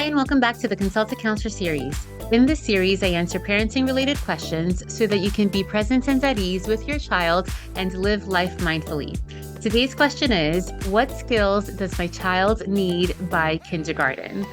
Hi, and welcome back to the Consulted Counselor series. In this series, I answer parenting-related questions so that you can be present and at ease with your child and live life mindfully. Today's question is, what skills does my child need by kindergarten?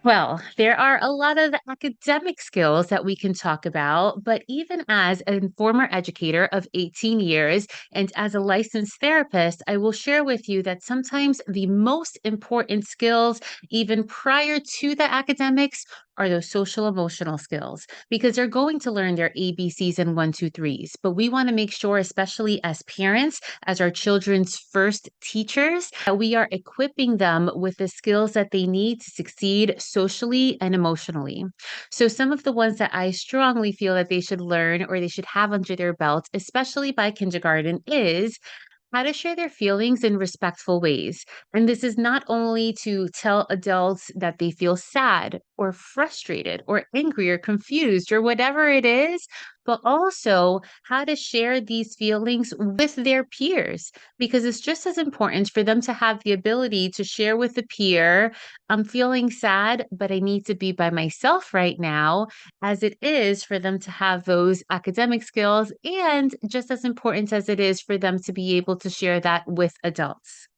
Well, there are a lot of academic skills that we can talk about, but even as a former educator of 18 years and as a licensed therapist, I will share with you that sometimes the most important skills, even prior to the academics, are those social emotional skills because they're going to learn their ABCs and one, two, threes. But we want to make sure, especially as parents, as our children's first teachers, that we are equipping them with the skills that they need to succeed socially and emotionally. So, some of the ones that I strongly feel that they should learn or they should have under their belt, especially by kindergarten, is how to share their feelings in respectful ways. And this is not only to tell adults that they feel sad or frustrated or angry or confused or whatever it is, but also how to share these feelings with their peers, because it's just as important for them to have the ability to share with a peer, I'm feeling sad, but I need to be by myself right now, as it is for them to have those academic skills, and just as important as it is for them to be able to share that with adults.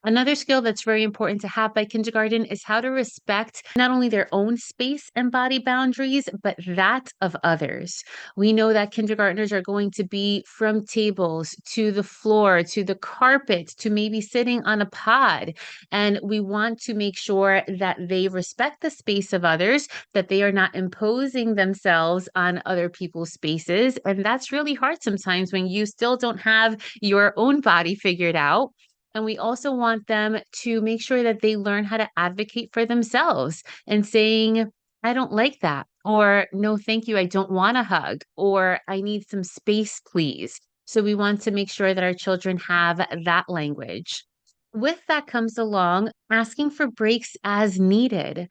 Another skill that's very important to have by kindergarten is how to respect not only their own space and body boundaries, but that of others. We know that kindergartners are going to be from tables to the floor, to the carpet, to maybe sitting on a pod. And we want to make sure that they respect the space of others, that they are not imposing themselves on other people's spaces. And that's really hard sometimes when you still don't have your own body figured out. And we also want them to make sure that they learn how to advocate for themselves and saying, I don't like that, or no, thank you, I don't want a hug, or I need some space, please. So we want to make sure that our children have that language. With that comes along asking for breaks as needed.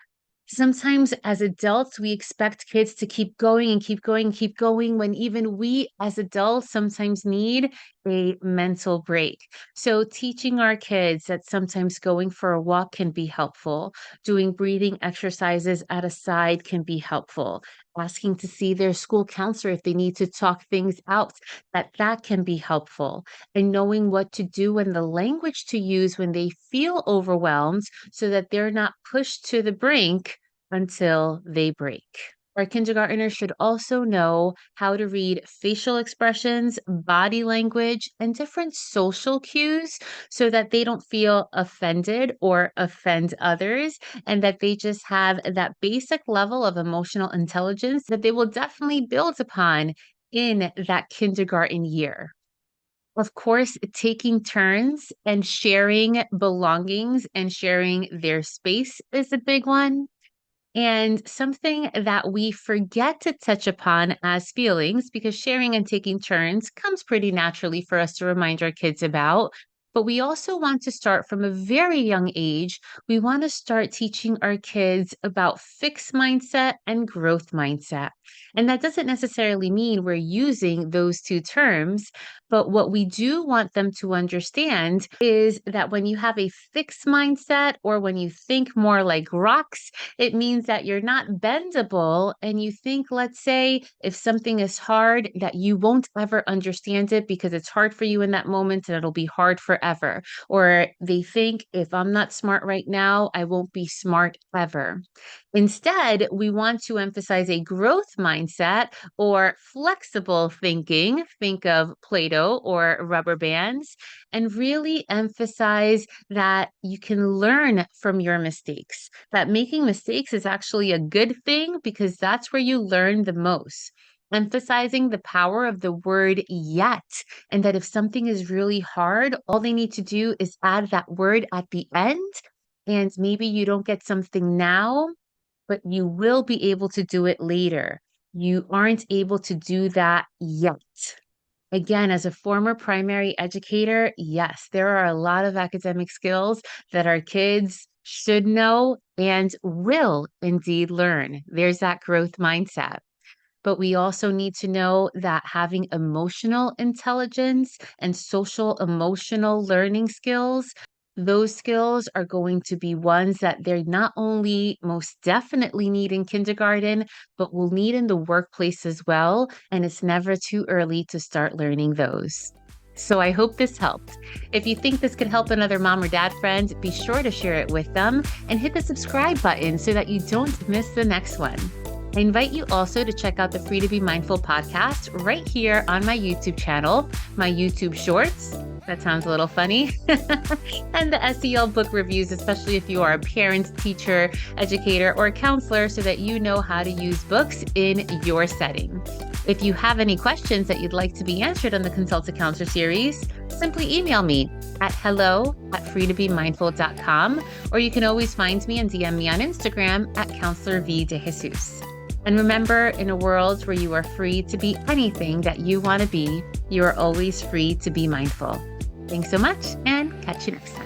Sometimes as adults, we expect kids to keep going and keep going and keep going when even we as adults sometimes need a mental break. So, teaching our kids that sometimes going for a walk can be helpful, doing breathing exercises at a side can be helpful, asking to see their school counselor if they need to talk things out, that can be helpful, and knowing what to do and the language to use when they feel overwhelmed so that they're not pushed to the brink until they break. Our kindergartners should also know how to read facial expressions, body language, and different social cues so that they don't feel offended or offend others, and that they just have that basic level of emotional intelligence that they will definitely build upon in that kindergarten year. Of course, taking turns and sharing belongings and sharing their space is a big one. And something that we forget to touch upon as feelings, because sharing and taking turns comes pretty naturally for us to remind our kids about. But we also want to start from a very young age. We want to start teaching our kids about fixed mindset and growth mindset. And that doesn't necessarily mean we're using those two terms, but what we do want them to understand is that when you have a fixed mindset or when you think more like rocks, it means that you're not bendable and you think, let's say, if something is hard, that you won't ever understand it because it's hard for you in that moment and it'll be hard forever. Or they think, if I'm not smart right now, I won't be smart ever. Instead, we want to emphasize a growth mindset or flexible thinking. Think of Play Doh or rubber bands, and really emphasize that you can learn from your mistakes, that making mistakes is actually a good thing because that's where you learn the most. Emphasizing the power of the word yet, and that if something is really hard, all they need to do is add that word at the end. And maybe you don't get something now, but you will be able to do it later. You aren't able to do that yet. Again, as a former primary educator, yes, there are a lot of academic skills that our kids should know and will indeed learn. There's that growth mindset. But we also need to know that having emotional intelligence and social emotional learning skills those skills are going to be ones that they're not only most definitely need in kindergarten, but will need in the workplace as well. And it's never too early to start learning those. So I hope this helped. If you think this could help another mom or dad friend, be sure to share it with them and hit the subscribe button so that you don't miss the next one. I invite you also to check out the Free to Be Mindful podcast right here on my YouTube channel, my YouTube shorts. That sounds a little funny. And the SEL book reviews, especially if you are a parent, teacher, educator, or counselor, so that you know how to use books in your setting. If you have any questions that you'd like to be answered on the Consult a Counselor series, simply email me at hello@freetobemindful.com, or you can always find me and DM me on Instagram at Counselor V de Jesus. And remember, in a world where you are free to be anything that you want to be, you are always free to be mindful. Thanks so much, and catch you next time.